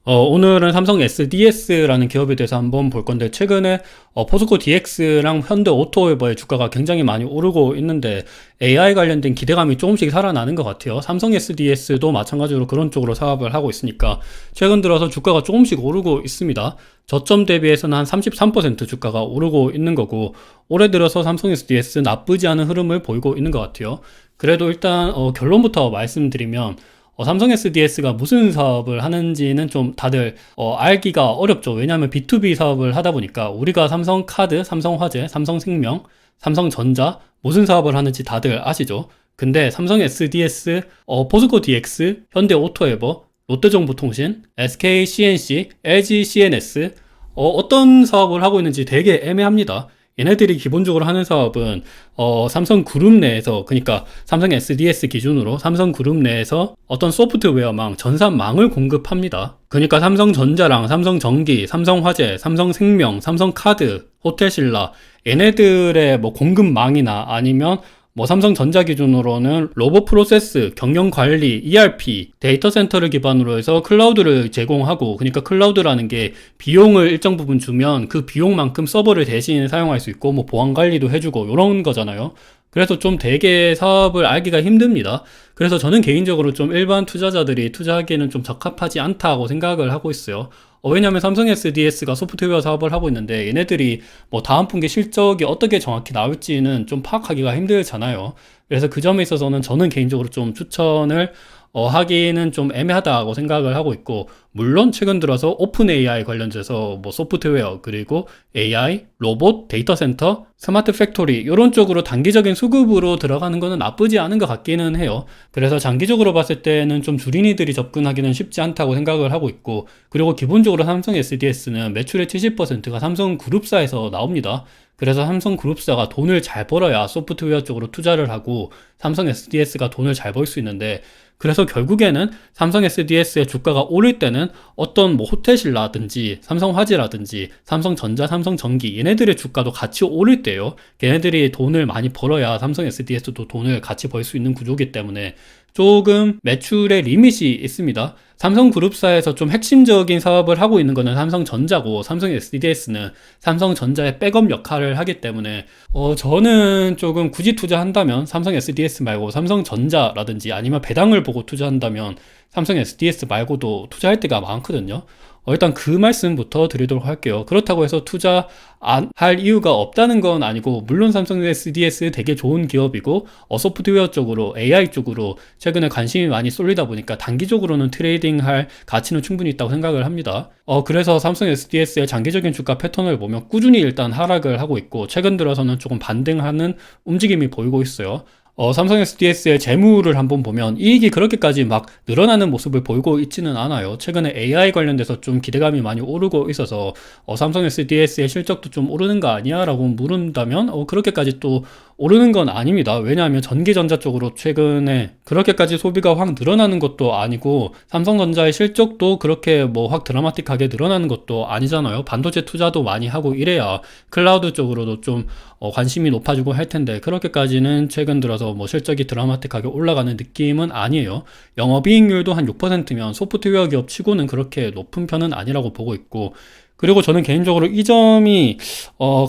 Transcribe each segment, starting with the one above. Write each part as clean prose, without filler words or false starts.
오늘은 삼성 SDS라는 기업에 대해서 한번 볼 건데, 최근에 포스코 DX랑 현대 오토웨버의 주가가 굉장히 많이 오르고 있는데 AI 관련된 기대감이 조금씩 살아나는 것 같아요. 삼성 SDS도 마찬가지로 그런 쪽으로 사업을 하고 있으니까 최근 들어서 주가가 조금씩 오르고 있습니다. 저점 대비해서는 한 33% 주가가 오르고 있는 거고, 올해 들어서 삼성 SDS 나쁘지 않은 흐름을 보이고 있는 것 같아요. 그래도 일단 결론부터 말씀드리면, 삼성 SDS가 무슨 사업을 하는지는 좀 다들 알기가 어렵죠. 왜냐하면 B2B 사업을 하다 보니까 우리가 삼성카드, 삼성화재, 삼성생명, 삼성전자 무슨 사업을 하는지 다들 아시죠? 근데 삼성 SDS, 포스코 DX, 현대오토에버, 롯데정보통신, SK CNC, LG CNS 어떤 사업을 하고 있는지 되게 애매합니다. 얘네들이 기본적으로 하는 사업은 삼성그룹 내에서, 그러니까 삼성 SDS 기준으로 삼성그룹 내에서 어떤 소프트웨어망, 전산망을 공급합니다. 그러니까 삼성전자랑 삼성전기, 삼성화재, 삼성생명, 삼성카드, 호텔신라 얘네들의 뭐 공급망이나 아니면 뭐 삼성전자 기준으로는 로봇 프로세스, 경영 관리, ERP, 데이터 센터를 기반으로 해서 클라우드를 제공하고, 그러니까 클라우드라는 게 비용을 일정 부분 주면 그 비용만큼 서버를 대신 사용할 수 있고 뭐 보안 관리도 해주고 이런 거잖아요. 그래서 좀 되게 사업을 알기가 힘듭니다. 그래서 저는 개인적으로 좀 일반 투자자들이 투자하기에는 좀 적합하지 않다고 생각을 하고 있어요. 왜냐하면 삼성 SDS가 소프트웨어 사업을 하고 있는데 얘네들이 뭐 다음 분기 실적이 어떻게 정확히 나올지는 좀 파악하기가 힘들잖아요. 그래서 그 점에 있어서는 저는 개인적으로 좀 추천을 하기는 좀 애매하다고 생각을 하고 있고, 물론 최근 들어서 오픈 AI 관련돼서 뭐 소프트웨어, 그리고 AI, 로봇, 데이터 센터, 스마트 팩토리 이런 쪽으로 단기적인 수급으로 들어가는 거는 나쁘지 않은 것 같기는 해요. 그래서 장기적으로 봤을 때는 좀 주린이들이 접근하기는 쉽지 않다고 생각을 하고 있고, 그리고 기본적으로 삼성 SDS는 매출의 70%가 삼성그룹사에서 나옵니다. 그래서 삼성그룹사가 돈을 잘 벌어야 소프트웨어 쪽으로 투자를 하고 삼성 SDS가 돈을 잘 벌 수 있는데, 그래서 결국에는 삼성 SDS의 주가가 오를 때는 어떤 뭐 호텔신라든지 삼성화재라든지 삼성전자, 삼성전기 얘네들의 주가도 같이 오를 때요. 걔네들이 돈을 많이 벌어야 삼성 SDS도 돈을 같이 벌 수 있는 구조이기 때문에 조금 매출의 리밋이 있습니다. 삼성그룹사에서 좀 핵심적인 사업을 하고 있는 거는 삼성전자고, 삼성 SDS는 삼성전자의 백업 역할을 하기 때문에 저는 조금 굳이 투자한다면 삼성 SDS 말고 삼성전자라든지 아니면 배당을 보고 투자한다면 삼성 SDS 말고도 투자할 때가 많거든요. 일단 그 말씀부터 드리도록 할게요. 그렇다고 해서 투자 안 할 이유가 없다는 건 아니고, 물론 삼성 SDS 되게 좋은 기업이고 소프트웨어 쪽으로, AI 쪽으로 최근에 관심이 많이 쏠리다 보니까 단기적으로는 트레이딩 할 가치는 충분히 있다고 생각을 합니다. 그래서 삼성 SDS의 장기적인 주가 패턴을 보면 꾸준히 일단 하락을 하고 있고, 최근 들어서는 조금 반등하는 움직임이 보이고 있어요. 삼성 SDS의 재무를 한번 보면 이익이 그렇게까지 막 늘어나는 모습을 보이고 있지는 않아요. 최근에 AI 관련돼서 좀 기대감이 많이 오르고 있어서 삼성 SDS의 실적도 좀 오르는 거 아니야? 라고 물은다면 그렇게까지 또 오르는 건 아닙니다. 왜냐하면 전기전자 쪽으로 최근에 그렇게까지 소비가 확 늘어나는 것도 아니고, 삼성전자의 실적도 그렇게 뭐 확 드라마틱하게 늘어나는 것도 아니잖아요. 반도체 투자도 많이 하고 이래야 클라우드 쪽으로도 좀 관심이 높아지고 할 텐데, 그렇게까지는 최근 들어서 뭐 실적이 드라마틱하게 올라가는 느낌은 아니에요. 영업이익률도 한 6%면 소프트웨어 기업 치고는 그렇게 높은 편은 아니라고 보고 있고, 그리고 저는 개인적으로 이 점이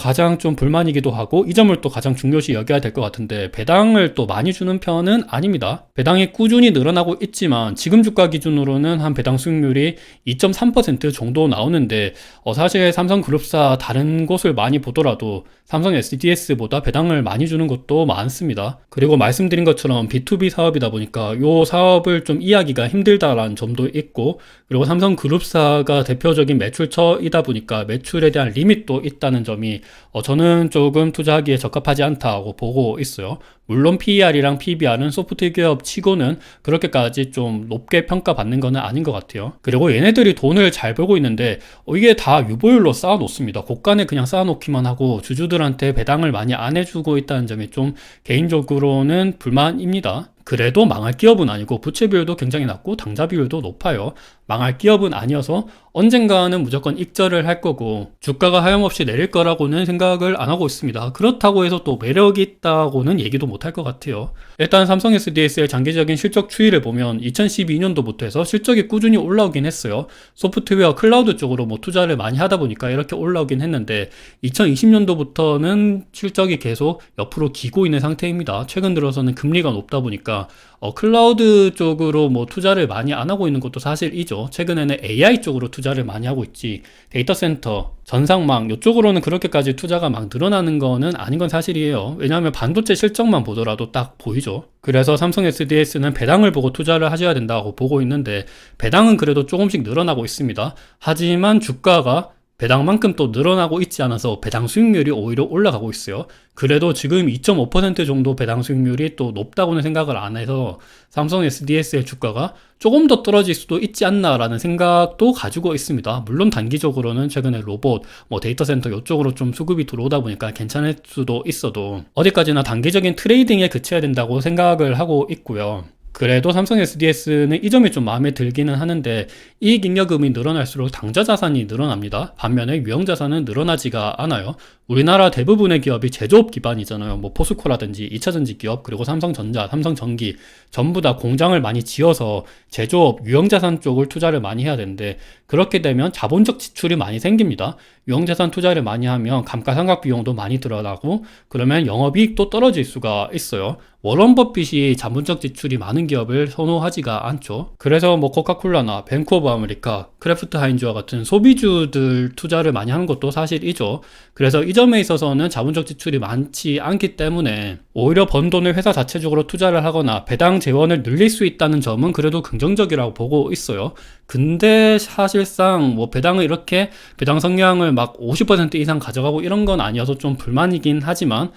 가장 좀 불만이기도 하고, 이 점을 또 가장 중요시 여겨야 될 것 같은데, 배당을 또 많이 주는 편은 아닙니다. 배당이 꾸준히 늘어나고 있지만 지금 주가 기준으로는 한 배당 수익률이 2.3% 정도 나오는데, 사실 삼성그룹사 다른 곳을 많이 보더라도 삼성 SDS보다 배당을 많이 주는 것도 많습니다. 그리고 말씀드린 것처럼 B2B 사업이다 보니까 이 사업을 좀 이해하기가 힘들다라는 점도 있고, 그리고 삼성그룹사가 대표적인 매출처이다 보니까 매출에 대한 리밋도 있다는 점이 저는 조금 투자하기에 적합하지 않다고 보고 있어요. 물론 PER이랑 PBR은 소프트 기업 치고는 그렇게까지 좀 높게 평가받는 거는 아닌 것 같아요. 그리고 얘네들이 돈을 잘 벌고 있는데 이게 다 유보율로 쌓아놓습니다. 고간에 그냥 쌓아놓기만 하고 주주들한테 배당을 많이 안 해주고 있다는 점이 좀 개인적으로는 불만입니다. 그래도 망할 기업은 아니고 부채 비율도 굉장히 낮고 당좌 비율도 높아요. 망할 기업은 아니어서 언젠가는 무조건 익절을 할 거고 주가가 하염없이 내릴 거라고는 생각을 안 하고 있습니다. 그렇다고 해서 또 매력이 있다고는 얘기도 못할 것 같아요. 일단 삼성 SDS의 장기적인 실적 추이를 보면 2012년도부터 해서 실적이 꾸준히 올라오긴 했어요. 소프트웨어 클라우드 쪽으로 뭐 투자를 많이 하다 보니까 이렇게 올라오긴 했는데 2020년도부터는 실적이 계속 옆으로 기고 있는 상태입니다. 최근 들어서는 금리가 높다 보니까 클라우드 쪽으로 뭐 투자를 많이 안 하고 있는 것도 사실이죠. 최근에는 AI 쪽으로 투자를 많이 하고 있지 데이터 센터, 전상망 이쪽으로는 그렇게까지 투자가 막 늘어나는 거는 아닌 건 사실이에요. 왜냐하면 반도체 실적만 보더라도 딱 보이죠. 그래서 삼성 SDS는 배당을 보고 투자를 하셔야 된다고 보고 있는데 배당은 그래도 조금씩 늘어나고 있습니다. 하지만 주가가 배당만큼 또 늘어나고 있지 않아서 배당 수익률이 오히려 올라가고 있어요. 그래도 지금 2.5% 정도 배당 수익률이 또 높다고는 생각을 안 해서 삼성 SDS의 주가가 조금 더 떨어질 수도 있지 않나라는 생각도 가지고 있습니다. 물론 단기적으로는 최근에 로봇, 뭐 데이터 센터 이쪽으로 좀 수급이 들어오다 보니까 괜찮을 수도 있어도 어디까지나 단기적인 트레이딩에 그쳐야 된다고 생각을 하고 있고요. 그래도 삼성 SDS는 이 점이 좀 마음에 들기는 하는데 이익잉여금이 늘어날수록 당좌 자산이 늘어납니다. 반면에 유형 자산은 늘어나지가 않아요. 우리나라 대부분의 기업이 제조업 기반이잖아요. 뭐 포스코라든지 2차전지 기업, 그리고 삼성전자, 삼성전기 전부 다 공장을 많이 지어서 제조업, 유형자산 쪽을 투자를 많이 해야 되는데 그렇게 되면 자본적 지출이 많이 생깁니다. 유형자산 투자를 많이 하면 감가상각 비용도 많이 들어가고 그러면 영업이익도 떨어질 수가 있어요. 워런 버핏이 자본적 지출이 많은 기업을 선호하지가 않죠. 그래서 뭐 코카콜라나 뱅크 오브 아메리카, 크래프트 하인즈와 같은 소비주들 투자를 많이 하는 것도 사실이죠. 그래서 이 점에 있어서는 자본적 지출이 많지 않기 때문에 오히려 번 돈을 회사 자체적으로 투자를 하거나 배당 재원을 늘릴 수 있다는 점은 그래도 긍정적이라고 보고 있어요. 근데 사실상 뭐 배당을 이렇게 배당 성향을 막 50% 이상 가져가고 이런 건 아니어서 좀 불만이긴 하지만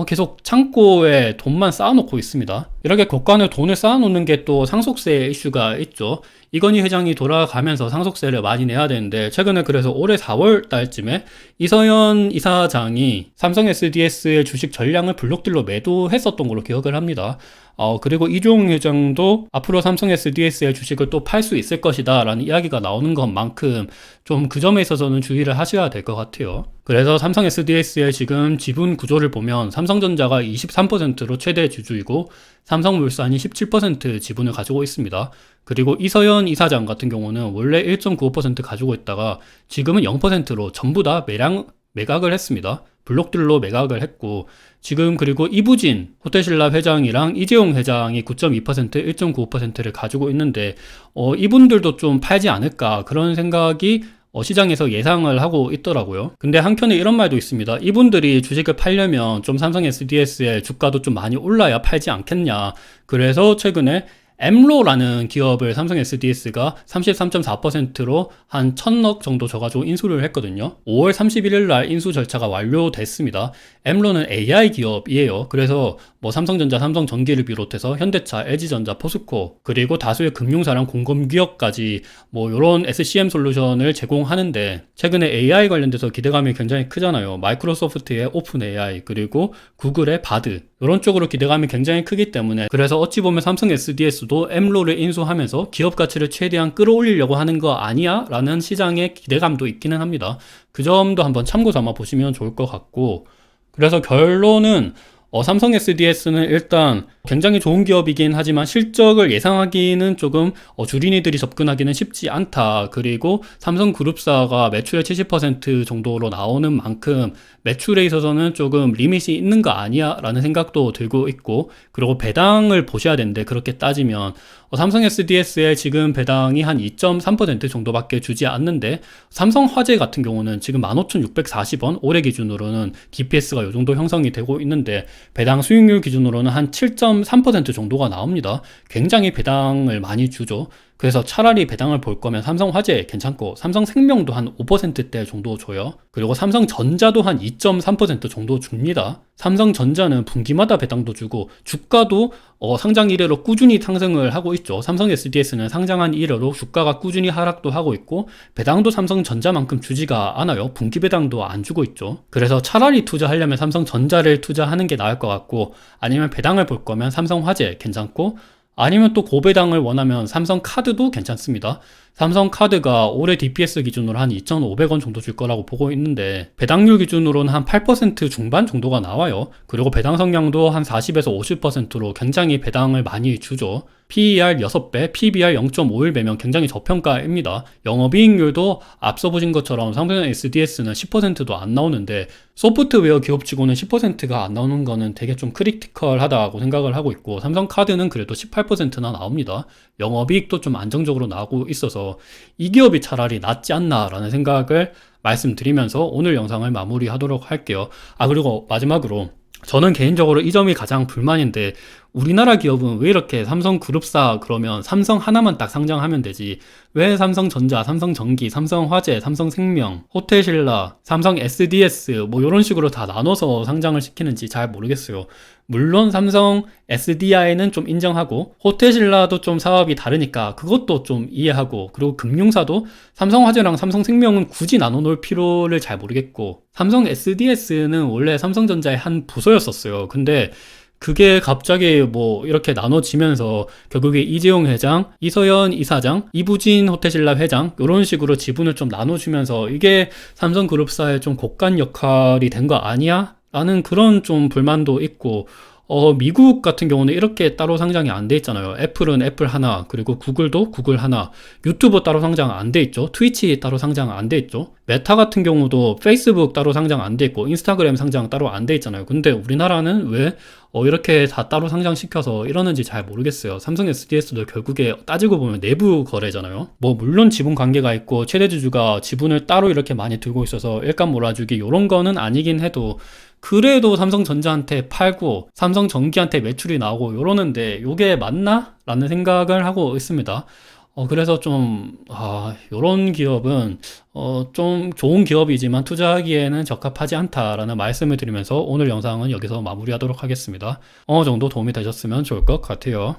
계속 창고에 돈만 쌓아놓고 있습니다. 이렇게 곳간에 돈을 쌓아놓는 게 또 상속세 이슈가 있죠. 이건희 회장이 돌아가면서 상속세를 많이 내야 되는데 최근에 그래서 올해 4월 달쯤에 이서연 이사장이 삼성 SDS의 주식 전량을 블록딜로 매도했었던 걸로 기억을 합니다. 그리고 이종 회장도 앞으로 삼성 SDS의 주식을 또 팔 수 있을 것이다 라는 이야기가 나오는 것만큼 좀 그 점에 있어서는 주의를 하셔야 될 것 같아요. 그래서 삼성 SDS의 지금 지분 구조를 보면 삼성전자가 23%로 최대 주주이고 삼성물산이 17% 지분을 가지고 있습니다. 그리고 이서연 이사장 같은 경우는 원래 1.95% 가지고 있다가 지금은 0%로 전부 다 매각을 했습니다. 블록들로 매각을 했고 지금 그리고 이부진 호텔신라 회장이랑 이재용 회장이 9.2%, 1.95%를 가지고 있는데 이분들도 좀 팔지 않을까 그런 생각이 시장에서 예상을 하고 있더라고요. 근데 한편에 이런 말도 있습니다. 이분들이 주식을 팔려면 좀 삼성 SDS의 주가도 좀 많이 올라야 팔지 않겠냐. 그래서 최근에 엠로라는 기업을 삼성 SDS가 33.4%로 한 1000억 정도 줘가지고 인수를 했거든요. 5월 31일 날 인수 절차가 완료됐습니다. 엠로는 AI 기업이에요. 그래서 뭐 삼성전자, 삼성전기를 비롯해서 현대차, LG전자, 포스코 그리고 다수의 금융사랑 공검기업까지 뭐 이런 SCM 솔루션을 제공하는데 최근에 AI 관련돼서 기대감이 굉장히 크잖아요. 마이크로소프트의 오픈 AI 그리고 구글의 바드 이런 쪽으로 기대감이 굉장히 크기 때문에 그래서 어찌 보면 삼성 SDS도 엠로를 인수하면서 기업 가치를 최대한 끌어올리려고 하는 거 아니야? 라는 시장의 기대감도 있기는 합니다. 그 점도 한번 참고 삼아 보시면 좋을 것 같고 그래서 결론은 삼성 SDS는 일단 굉장히 좋은 기업이긴 하지만 실적을 예상하기는 조금 주린이들이 접근하기는 쉽지 않다. 그리고 삼성그룹사가 매출의 70% 정도로 나오는 만큼 매출에 있어서는 조금 리밋이 있는 거 아니야? 라는 생각도 들고 있고 그리고 배당을 보셔야 되는데 그렇게 따지면 삼성 SDS의 지금 배당이 한 2.3% 정도밖에 주지 않는데 삼성화재 같은 경우는 지금 15,640원 올해 기준으로는 DPS가 이 정도 형성이 되고 있는데 배당 수익률 기준으로는 한 7.3% 정도가 나옵니다. 굉장히 배당을 많이 주죠. 그래서 차라리 배당을 볼 거면 삼성화재 괜찮고 삼성생명도 한 5%대 정도 줘요. 그리고 삼성전자도 한 2.3% 정도 줍니다. 삼성전자는 분기마다 배당도 주고 주가도 상장 이래로 꾸준히 상승을 하고 있죠. 삼성 SDS는 상장한 이래로 주가가 꾸준히 하락도 하고 있고 배당도 삼성전자만큼 주지가 않아요. 분기 배당도 안 주고 있죠. 그래서 차라리 투자하려면 삼성전자를 투자하는 게 나을 것 같고 아니면 배당을 볼 거면 삼성화재 괜찮고 아니면 또 고배당을 원하면 삼성카드도 괜찮습니다. 삼성카드가 올해 DPS 기준으로 한 2,500원 정도 줄 거라고 보고 있는데 배당률 기준으로는 한 8% 중반 정도가 나와요. 그리고 배당 성량도 한 40에서 50%로 굉장히 배당을 많이 주죠. PER 6배, PBR 0.51배면 굉장히 저평가입니다. 영업이익률도 앞서 보신 것처럼 삼성 SDS는 10%도 안 나오는데 소프트웨어 기업치고는 10%가 안 나오는 거는 되게 좀 크리티컬하다고 생각을 하고 있고, 삼성카드는 그래도 18%나 나옵니다. 영업이익도 좀 안정적으로 나오고 있어서 이 기업이 차라리 낫지 않나라는 생각을 말씀드리면서 오늘 영상을 마무리하도록 할게요. 그리고 마지막으로 저는 개인적으로 이 점이 가장 불만인데, 우리나라 기업은 왜 이렇게 삼성그룹사 그러면 삼성 하나만 딱 상장하면 되지, 왜 삼성전자, 삼성전기, 삼성화재, 삼성생명, 호텔신라, 삼성 SDS 뭐 이런 식으로 다 나눠서 상장을 시키는지 잘 모르겠어요. 물론 삼성 SDI는 좀 인정하고, 호텔신라도 좀 사업이 다르니까 그것도 좀 이해하고, 그리고 금융사도 삼성화재랑 삼성생명은 굳이 나눠놓을 필요를 잘 모르겠고, 삼성 SDS는 원래 삼성전자의 한 부서였었어요. 근데 그게 갑자기 뭐 이렇게 나눠지면서 결국에 이재용 회장, 이서연 이사장, 이부진 호텔신라 회장 이런 식으로 지분을 좀 나눠주면서 이게 삼성그룹사의 좀 곳간 역할이 된 거 아니야? 라는 그런 좀 불만도 있고, 미국 같은 경우는 이렇게 따로 상장이 안 돼 있잖아요. 애플은 애플 하나, 그리고 구글도 구글 하나, 유튜브 따로 상장 안 돼 있죠. 트위치 따로 상장 안 돼 있죠. 메타 같은 경우도 페이스북 따로 상장 안 돼 있고, 인스타그램 상장 따로 안 돼 있잖아요. 근데 우리나라는 왜 이렇게 다 따로 상장시켜서 이러는지 잘 모르겠어요. 삼성 SDS도 결국에 따지고 보면 내부 거래잖아요. 뭐 물론 지분 관계가 있고 최대 주주가 지분을 따로 이렇게 많이 들고 있어서 일감 몰아주기 이런 거는 아니긴 해도, 그래도 삼성전자한테 팔고 삼성전기한테 매출이 나오고 이러는데 이게 맞나? 라는 생각을 하고 있습니다. 그래서 좀, 요런 기업은, 좀 좋은 기업이지만 투자하기에는 적합하지 않다라는 말씀을 드리면서 오늘 영상은 여기서 마무리하도록 하겠습니다. 어느 정도 도움이 되셨으면 좋을 것 같아요.